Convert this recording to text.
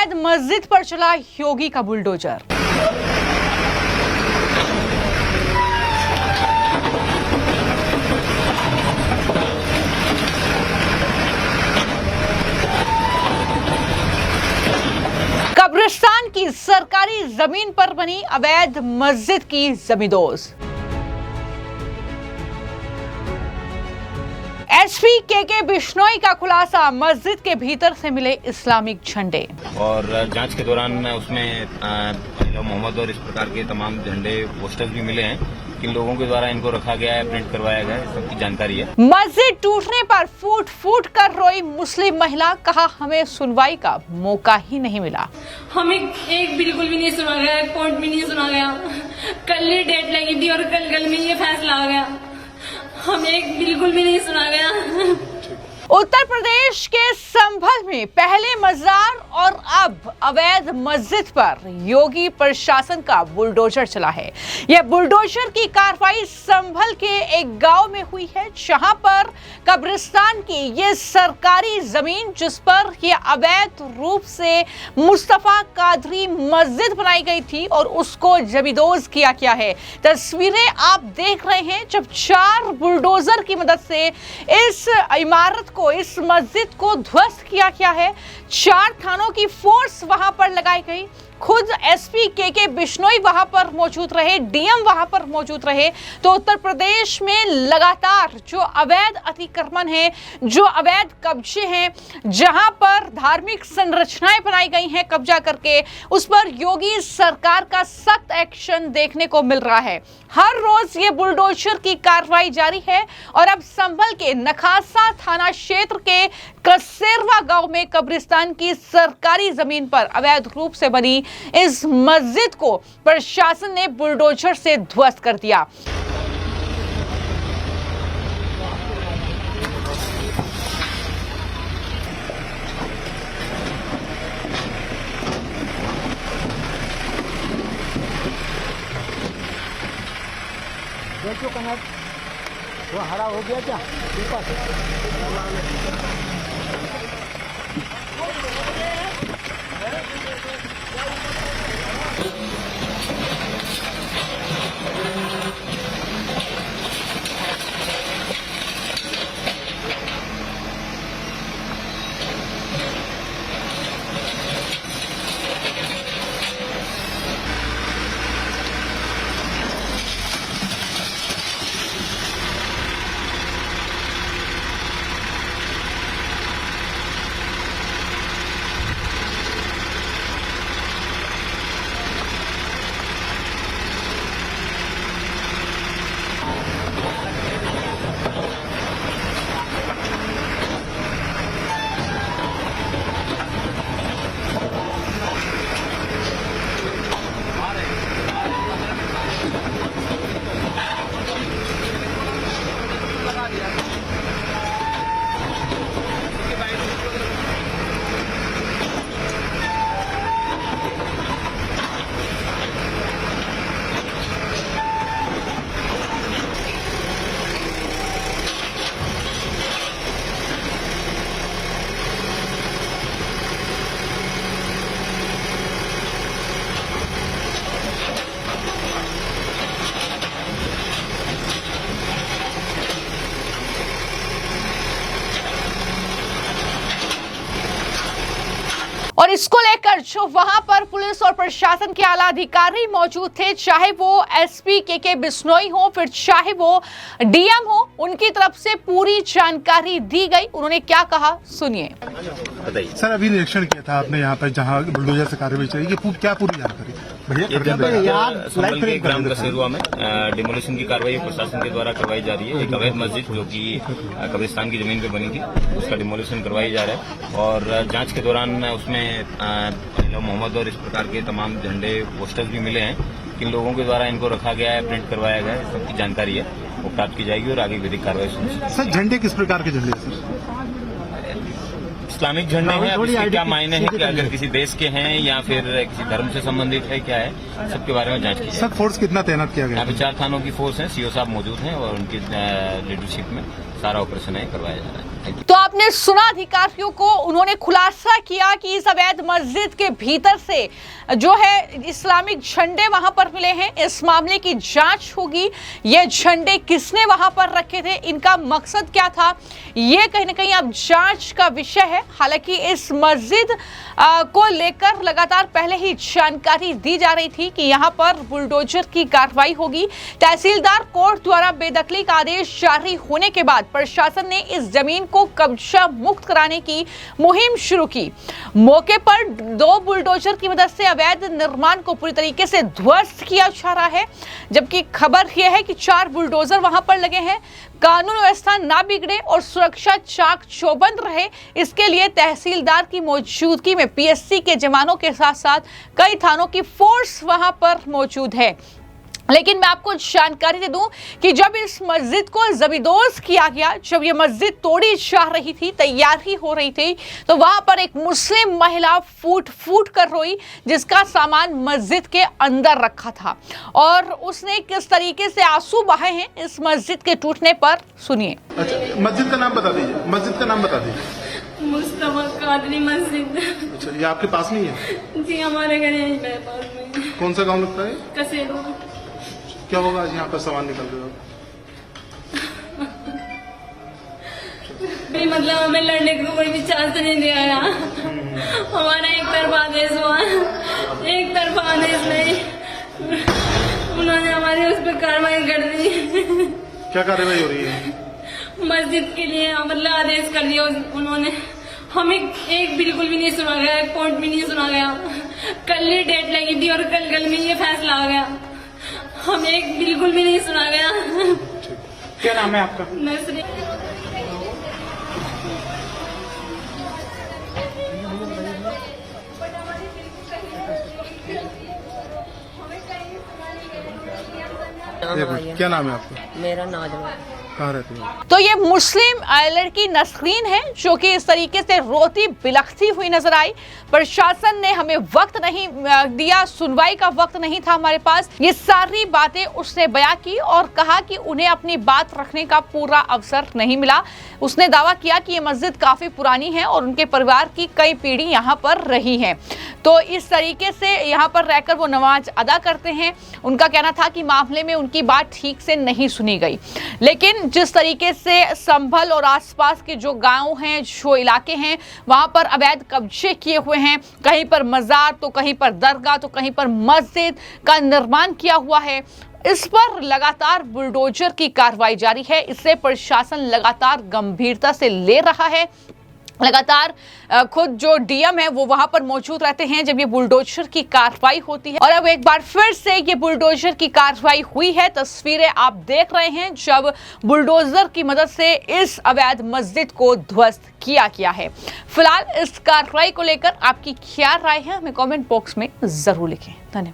अवैध मस्जिद पर चला योगी का बुलडोजर। कब्रिस्तान की सरकारी जमीन पर बनी अवैध मस्जिद की जमींदोज। एसपी के बिश्नोई का खुलासा, मस्जिद के भीतर से मिले इस्लामिक झंडे। और जांच के दौरान उसमें मोहम्मद और इस प्रकार के तमाम झंडे पोस्टर्स भी मिले हैं। किन लोगों के द्वारा इनको रखा गया है, प्रिंट करवाया गया है, सबकी जानकारी है। मस्जिद टूटने पर फूट फूट कर रोई मुस्लिम महिला, कहा हमें सुनवाई का मौका ही नहीं मिला। हमें एक बिल्कुल भी नहीं सुना गया, एक पॉइंट भी नहीं सुना गया। कल ही डेट लगी थी और कल में ये फैसला आ गया, हमें एक बिल्कुल भी नहीं सुना गया। उत्तर प्रदेश के संभल में पहले मजार और अब अवैध मस्जिद पर योगी प्रशासन का बुलडोजर चला है। यह बुलडोजर की कार्रवाई संभल के एक गांव में हुई है, जहां पर कब्रिस्तान की ये सरकारी जमीन, जिस पर यह अवैध रूप से मुस्तफा कादरी मस्जिद बनाई गई थी और उसको जमींदोज किया गया है। तस्वीरें आप देख रहे हैं जब 4 बुलडोजर की मदद से इस इमारत, इस मस्जिद को ध्वस्त किया गया है। 4 थानों की फोर्स वहां पर लगाई गई। खुद एसपी के बिश्नोई वहां पर मौजूद रहे, डीएम वहां पर मौजूद रहे। तो उत्तर प्रदेश में लगातार जो अवैध अतिक्रमण है, जो अवैध कब्जे हैं, जहां पर धार्मिक संरचनाएं बनाई गई हैं कब्जा करके, उस पर योगी सरकार का सख्त एक्शन देखने को मिल रहा है। हर रोज ये बुलडोजर की कार्रवाई जारी है और अब संभल के नखासा थाना क्षेत्र के कसेरवा गांव में कब्रिस्तान की सरकारी जमीन पर अवैध रूप से बनी इस मस्जिद को प्रशासन ने बुलडोजर से ध्वस्त कर दिया। देखो कनक वो हरा हो गया क्या? और इसको लेकर जो वहां पर पुलिस और प्रशासन के आला अधिकारी मौजूद थे, चाहे वो एसपी के बिश्नोई हो, फिर चाहे वो डीएम हो, उनकी तरफ से पूरी जानकारी दी गई। उन्होंने क्या कहा, सुनिए। बताइए सर, अभी निरीक्षण किया था आपने यहाँ पर जहाँ बुलडोजर से कार्रवाई चली, क्या पूरी जानकारी? संभल के ग्राम कसेरवा में डिमोलिशन की कार्रवाई प्रशासन के द्वारा करवाई जा रही है। एक अवैध मस्जिद जो कि कब्रिस्तान की जमीन पे बनी थी, उसका डिमोलिशन करवाई जा रहा है। और जांच के दौरान उसमें मोहम्मद और इस प्रकार के तमाम झंडे पोस्टर्स भी मिले हैं। किन लोगों के द्वारा इनको रखा गया है, प्रिंट करवाया गया है, सबकी जानकारी है, वो प्राप्त की जाएगी और आगे विधिक कार्रवाई सुनिश्चित। सर, झंडे किस प्रकार के झंडे हैं सर? इस्लामिक झंडे हैं। अब इसके क्या मायने हैं कि अगर किसी देश के हैं या फिर किसी धर्म से संबंधित है, क्या है, सबके बारे में जांच की जाए। सर, फोर्स कितना तैनात किया गया? यहाँ पे 4 थानों की फोर्स है, सीओ साहब मौजूद हैं और उनकी लीडरशिप में सारा ऑपरेशन है करवाया जा रहा है। तो आपने सुना अधिकारियों को, उन्होंने खुलासा किया कि इस अवैध मस्जिद के भीतर से जो है इस्लामिक झंडे वहां पर मिले हैं। इस मामले की जांच होगी। ये झंडे किसने वहां पर रखे थे, इनका मकसद क्या था, ये कहीं ना कहीं अब जांच का विषय है। हालांकि इस मस्जिद को लेकर लगातार पहले ही जानकारी दी जा रही थी कि यहां पर बुलडोजर की कार्रवाई होगी। तहसीलदार कोर्ट द्वारा बेदखली का आदेश जारी होने के बाद प्रशासन ने इस जमीन को कब्जा मुक्त कराने की मुहिम शुरू की। मौके पर 2 बुलडोजर की मदद से अवैध निर्माण को पूरी तरीके से ध्वस्त किया जा रहा है, जबकि खबर यह है कि 4 बुलडोजर वहां पर लगे हैं। कानून व्यवस्था ना बिगड़े और सुरक्षा चाक चौबंद रहे, इसके लिए तहसीलदार की मौजूदगी में पीएससी के जवानों के साथ साथ कई थानों की फोर्स वहां पर मौजूद है। लेकिन मैं आपको जानकारी दे दूं कि जब इस मस्जिद को जबरदस्त किया गया, जब ये मस्जिद तोड़ी जा रही थी, तैयारी हो रही थी, तो वहां पर एक मुस्लिम महिला फूट कर रोई, जिसका सामान मस्जिद के अंदर रखा था और उसने किस तरीके से आंसू बहाए हैं इस मस्जिद के टूटने पर, सुनिए। अच्छा, मस्जिद का नाम बता दीजिए, मस्जिद का नाम बता दीजिए। मुस्तफा कादरी मस्जिद। अच्छा, ये आपके पास नहीं है? जी हमारे घर यहीं पे पास में। कौन सा गांव लगता है? कसेरो। क्या होगा आज यहाँ पर सामान निकल रहे हो? मतलब हमें लड़ने को कोई भी चांस नहीं दिया गया। हमारा एक तरफा आदेश हुआ, एक तरफा आदेश नहीं, उन्होंने हमारी उस पर कार्रवाई कर दी। क्या कार्रवाई हो रही है? मस्जिद के लिए मतलब आदेश कर दिया उन्होंने। हमें एक बिल्कुल भी नहीं सुना गया, एक पॉइंट भी नहीं सुना गया। कल ही डेट लगी थी और कल में ये फैसला आ गया, हमें एक बिल्कुल भी नहीं सुना गया। क्या नाम है आपका? नसरी। क्या नाम है आपका? मेरा नाजमा। कहाँ रहते हो? तो ये मुस्लिम लड़की नसरीन है जो कि इस तरीके से रोती बिलखती हुई नजर आई। प्रशासन ने हमें वक्त नहीं दिया, सुनवाई का वक्त नहीं था हमारे पास। ये सारी बातें उसने बयां की और कहा कि उन्हें अपनी बात रखने का पूरा अवसर नहीं मिला। उसने दावा किया कि ये मस्जिद काफी पुरानी है और उनके परिवार की कई पीढ़ी यहाँ पर रही है, तो इस तरीके से यहाँ पर रहकर वो नमाज अदा करते हैं। उनका कहना था कि मामले में उनकी बात ठीक से नहीं सुनी गई। लेकिन जिस तरीके से संभल और आसपास के जो गांव हैं, जो इलाके हैं, वहां पर अवैध कब्जे किए हुए हैं, कहीं पर मजार तो कहीं पर दरगाह तो कहीं पर मस्जिद का निर्माण किया हुआ है। इस पर लगातार बुलडोजर की कार्रवाई जारी है। इससे प्रशासन लगातार गंभीरता से ले रहा है। लगातार खुद जो डीएम है वो वहां पर मौजूद रहते हैं जब ये बुलडोजर की कार्रवाई होती है। और अब एक बार फिर से ये बुलडोजर की कार्रवाई हुई है। तस्वीरें आप देख रहे हैं जब बुलडोजर की मदद से इस अवैध मस्जिद को ध्वस्त किया गया है। फिलहाल इस कार्रवाई को लेकर आपकी क्या राय है, हमें कमेंट बॉक्स में जरूर लिखें। धन्यवाद।